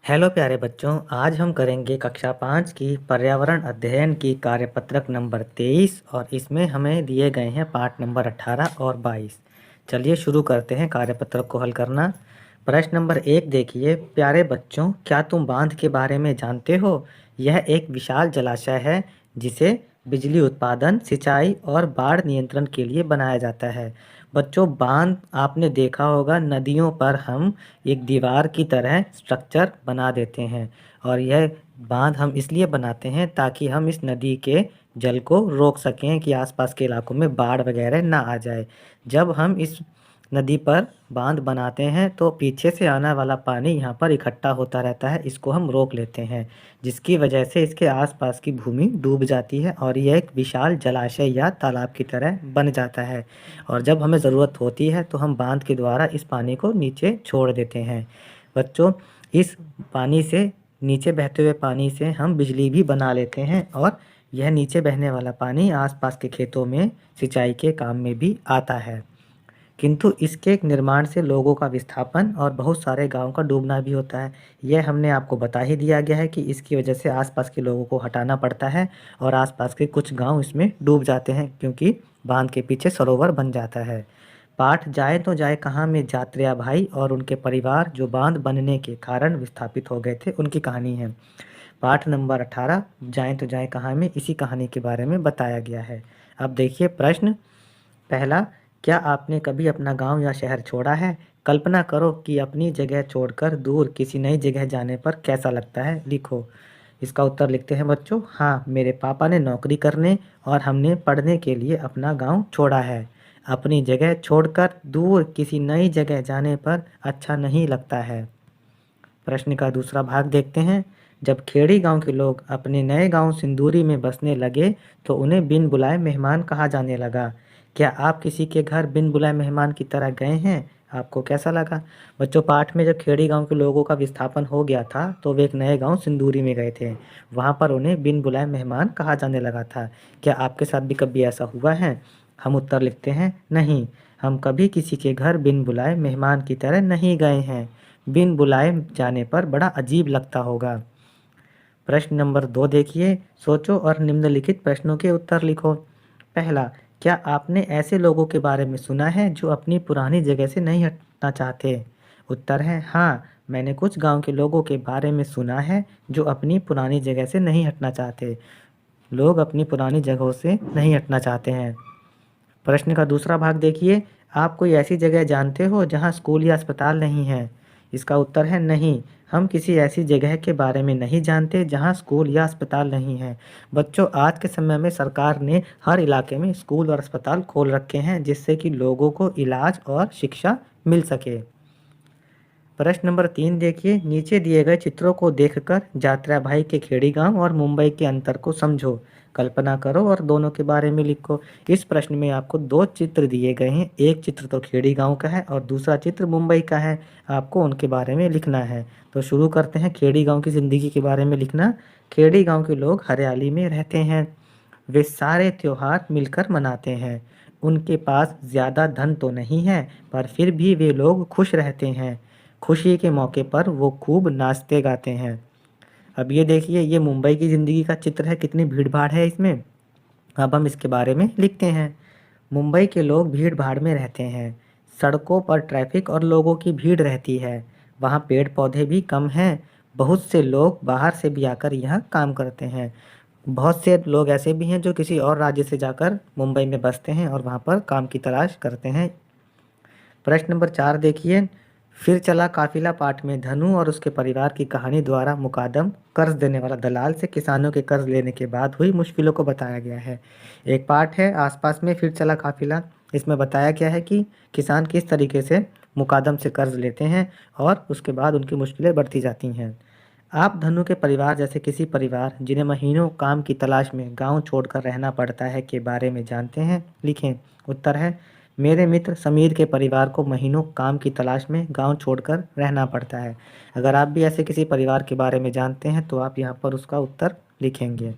Hello प्यारे बच्चों, आज हम करेंगे कक्षा 5 की पर्यावरण अध्ययन की कार्यपत्रक नंबर 23 और इसमें हमें दिए गए हैं पाठ नंबर 18 और 22। चलिए शुरू करते हैं कार्यपत्रक को हल करना। प्रश्न नंबर 1 देखिए, प्यारे बच्चों, क्या तुम बांध के बारे में जानते हो? यह एक विशाल जलाशय है जिसे बिजली उत्पादन, सिंचाई और बाढ़ नियंत्रण के लिए बनाया जाता है। बच्चों, बांध आपने देखा होगा, नदियों पर हम एक दीवार की तरह स्ट्रक्चर बना देते हैं और यह बांध हम इसलिए बनाते हैं ताकि हम इस नदी के जल को रोक सकें कि आसपास के इलाकों में बाढ़ वगैरह ना आ जाए। जब हम इस नदी पर बांध बनाते हैं तो पीछे से आने वाला पानी यहाँ पर इकट्ठा होता रहता है, इसको हम रोक लेते हैं, जिसकी वजह से इसके आसपास की भूमि डूब जाती है और यह एक विशाल जलाशय या तालाब की तरह बन जाता है। और जब हमें ज़रूरत होती है तो हम बांध के द्वारा इस पानी को नीचे छोड़ देते हैं। बच्चों, इस पानी से, नीचे बहते हुए पानी से हम बिजली भी बना लेते हैं और यह नीचे बहने वाला पानी आसपास के खेतों में सिंचाई के काम में भी आता है। किंतु इसके निर्माण से लोगों का विस्थापन और बहुत सारे गाँव का डूबना भी होता है। यह हमने आपको बता ही दिया गया है कि इसकी वजह से आसपास के लोगों को हटाना पड़ता है और आसपास के कुछ गाँव इसमें डूब जाते हैं क्योंकि बांध के पीछे सरोवर बन जाता है। पाठ जाए तो जाए कहाँ में जात्रेया भाई और उनके परिवार जो बांध बनने के कारण विस्थापित हो गए थे, उनकी कहानी है। पाठ नंबर 18 जाए तो जाए कहाँ में इसी कहानी के बारे में बताया गया है। अब देखिए प्रश्न पहला, क्या आपने कभी अपना गांव या शहर छोड़ा है? कल्पना करो कि अपनी जगह छोड़कर दूर किसी नई जगह जाने पर कैसा लगता है, लिखो। इसका उत्तर लिखते हैं बच्चों, हाँ, मेरे पापा ने नौकरी करने और हमने पढ़ने के लिए अपना गांव छोड़ा है। अपनी जगह छोड़कर दूर किसी नई जगह जाने पर अच्छा नहीं लगता है। प्रश्न का दूसरा भाग देखते हैं। जब खेड़ी गांव के लोग अपने नए गांव सिंदूरी में बसने लगे तो उन्हें बिन बुलाए मेहमान कहा जाने लगा। क्या आप किसी के घर बिन बुलाए मेहमान की तरह गए हैं? आपको कैसा लगा? बच्चों, पाठ में जब खेड़ी गांव के लोगों का विस्थापन हो गया था तो वे एक नए गांव सिंदूरी में गए थे। वहां पर उन्हें बिन बुलाए मेहमान कहा जाने लगा था। क्या आपके साथ भी कभी ऐसा हुआ है? हम उत्तर लिखते हैं, नहीं, हम कभी किसी के घर बिन बुलाए मेहमान की तरह नहीं गए हैं। बिन बुलाए जाने पर बड़ा अजीब लगता होगा। प्रश्न नंबर 2 देखिए, सोचो और निम्नलिखित प्रश्नों के उत्तर लिखो। पहला, क्या आपने ऐसे लोगों के बारे में सुना है जो अपनी पुरानी जगह से नहीं हटना चाहते? उत्तर है हाँ, मैंने कुछ गांव के लोगों के बारे में सुना है जो अपनी पुरानी जगह से नहीं हटना चाहते। लोग अपनी पुरानी जगहों से नहीं हटना चाहते हैं। प्रश्न का दूसरा भाग देखिए, आप कोई ऐसी जगह जानते हो जहां स्कूल या अस्पताल नहीं है? इसका उत्तर है नहीं, हम किसी ऐसी जगह के बारे में नहीं जानते जहां स्कूल या अस्पताल नहीं है। बच्चों, आज के समय में सरकार ने हर इलाके में स्कूल और अस्पताल खोल रखे हैं जिससे कि लोगों को इलाज और शिक्षा मिल सके। प्रश्न नंबर 3 देखिए, नीचे दिए गए चित्रों को देखकर जात्रा भाई के खेड़ी गांव और मुंबई के अंतर को समझो। कल्पना करो और दोनों के बारे में लिखो। इस प्रश्न में आपको दो चित्र दिए गए हैं, एक चित्र तो खेड़ी गांव का है और दूसरा चित्र मुंबई का है। आपको उनके बारे में लिखना है। तो शुरू करते हैं खेड़ी गांव की ज़िंदगी के बारे में लिखना। खेड़ी गांव के लोग हरियाली में रहते हैं। वे सारे त्योहार मिलकर मनाते हैं। उनके पास ज़्यादा धन तो नहीं है, पर फिर भी वे लोग खुश रहते हैं। खुशी के मौके पर वो खूब नाचते गाते हैं। अब ये देखिए, ये मुंबई की ज़िंदगी का चित्र है, कितनी भीड़ भाड़ है इसमें। अब हम इसके बारे में लिखते हैं। मुंबई के लोग भीड़ भाड़ में रहते हैं। सड़कों पर ट्रैफिक और लोगों की भीड़ रहती है। वहाँ पेड़ पौधे भी कम हैं। बहुत से लोग बाहर से भी आकर यहाँ काम करते हैं। बहुत से लोग ऐसे भी हैं जो किसी और राज्य से जाकर मुंबई में बसते हैं और वहाँ पर काम की तलाश करते हैं। प्रश्न नंबर 4 देखिए, फिर चला काफिला पाठ में धनु और उसके परिवार की कहानी द्वारा मुकादम कर्ज देने वाला दलाल से किसानों के कर्ज लेने के बाद हुई मुश्किलों को बताया गया है। एक पाठ है आसपास में फिर चला काफिला, इसमें बताया गया है कि किसान किस तरीके से मुकादम से कर्ज लेते हैं और उसके बाद उनकी मुश्किलें बढ़ती जाती हैं। आप धनु के परिवार जैसे किसी परिवार जिन्हें महीनों काम की तलाश में गांव छोड़कर रहना पड़ता है के बारे में जानते हैं, लिखें। उत्तर है, मेरे मित्र समीर के परिवार को महीनों काम की तलाश में गांव छोड़कर रहना पड़ता है। अगर आप भी ऐसे किसी परिवार के बारे में जानते हैं तो आप यहाँ पर उसका उत्तर लिखेंगे।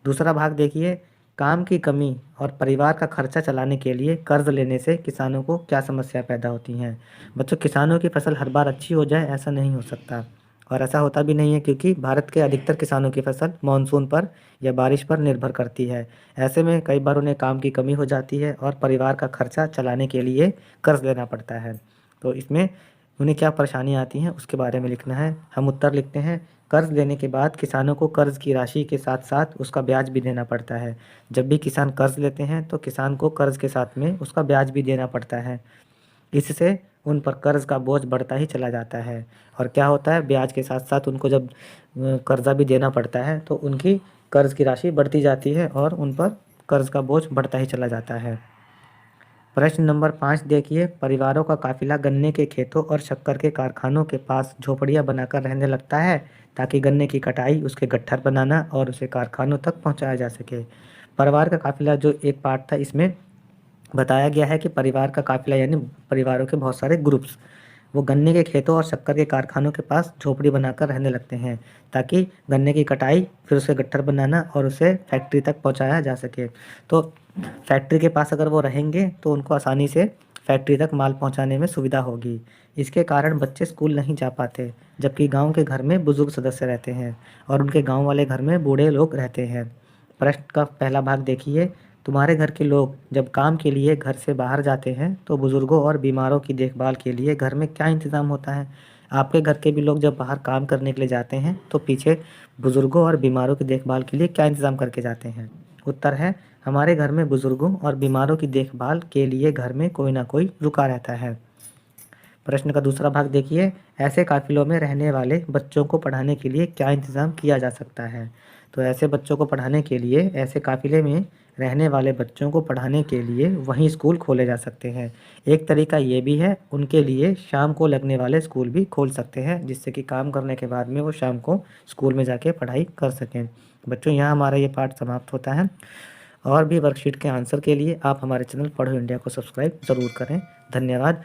दूसरा भाग देखिए, काम की कमी और परिवार का खर्चा चलाने के लिए कर्ज लेने से किसानों को क्या समस्या पैदा होती हैं। बच्चों, किसानों की फसल हर बार अच्छी हो जाए ऐसा नहीं हो सकता। और ऐसा होता भी नहीं है क्योंकि भारत के अधिकतर किसानों की फसल मानसून पर या बारिश पर निर्भर करती है। ऐसे में कई बार उन्हें काम की कमी हो जाती है और परिवार का खर्चा चलाने के लिए कर्ज लेना पड़ता है। तो इसमें उन्हें क्या परेशानी आती हैं उसके बारे में लिखना है। हम उत्तर लिखते हैं, कर्ज लेने के बाद किसानों को कर्ज की राशि के साथ साथ उसका ब्याज भी देना पड़ता है। जब भी किसान कर्ज लेते हैं तो किसान को कर्ज के साथ में उसका ब्याज भी देना पड़ता है। इससे उन पर कर्ज का बोझ बढ़ता ही चला जाता है। और क्या होता है, ब्याज के साथ साथ उनको जब कर्जा भी देना पड़ता है तो उनकी कर्ज की राशि बढ़ती जाती है और उन पर कर्ज का बोझ बढ़ता ही चला जाता है। प्रश्न नंबर 5 देखिए, परिवारों का काफिला गन्ने के खेतों और शक्कर के कारखानों के पास झोपड़ियां बनाकर रहने लगता है ताकि गन्ने की कटाई, उसके गट्ठर बनाना और उसे कारखानों तक पहुंचाया जा सके। परिवार का काफिला जो एक पार्ट था, इसमें बताया गया है कि परिवार का काफिला यानी परिवारों के बहुत सारे ग्रुप्स वो गन्ने के खेतों और शक्कर के कारखानों के पास झोपड़ी बनाकर रहने लगते हैं ताकि गन्ने की कटाई, फिर उसे गट्ठर बनाना और उसे फैक्ट्री तक पहुंचाया जा सके। तो फैक्ट्री के पास अगर वो रहेंगे तो उनको आसानी से फैक्ट्री तक माल पहुंचाने में सुविधा होगी। इसके कारण बच्चे स्कूल नहीं जा पाते, जबकि गांव के घर में बुजुर्ग सदस्य रहते हैं और उनके गांव वाले घर में बूढ़े लोग रहते हैं। प्रश्न का पहला भाग देखिए, तुम्हारे घर के लोग जब काम के लिए घर से बाहर जाते हैं तो बुजुर्गों और बीमारों की देखभाल के लिए घर में क्या इंतज़ाम होता है। आपके घर के भी लोग जब बाहर काम करने के लिए जाते हैं तो पीछे बुजुर्गों और बीमारों की देखभाल के लिए क्या इंतज़ाम करके जाते हैं। उत्तर है, हमारे घर में बुजुर्गों और बीमारों की देखभाल के लिए घर में कोई ना कोई रुका रहता है। प्रश्न का दूसरा भाग देखिए, ऐसे काफिलों में रहने वाले बच्चों को पढ़ाने के लिए क्या इंतज़ाम किया जा सकता है। तो ऐसे बच्चों को पढ़ाने के लिए, ऐसे काफिले में रहने वाले बच्चों को पढ़ाने के लिए वहीं स्कूल खोले जा सकते हैं। एक तरीका ये भी है, उनके लिए शाम को लगने वाले स्कूल भी खोल सकते हैं जिससे कि काम करने के बाद में वो शाम को स्कूल में जाके पढ़ाई कर सकें। बच्चों, यहाँ हमारा ये पाठ समाप्त होता है। और भी वर्कशीट के आंसर के लिए आप हमारे चैनल पढ़ो इंडिया को सब्सक्राइब ज़रूर करें। धन्यवाद।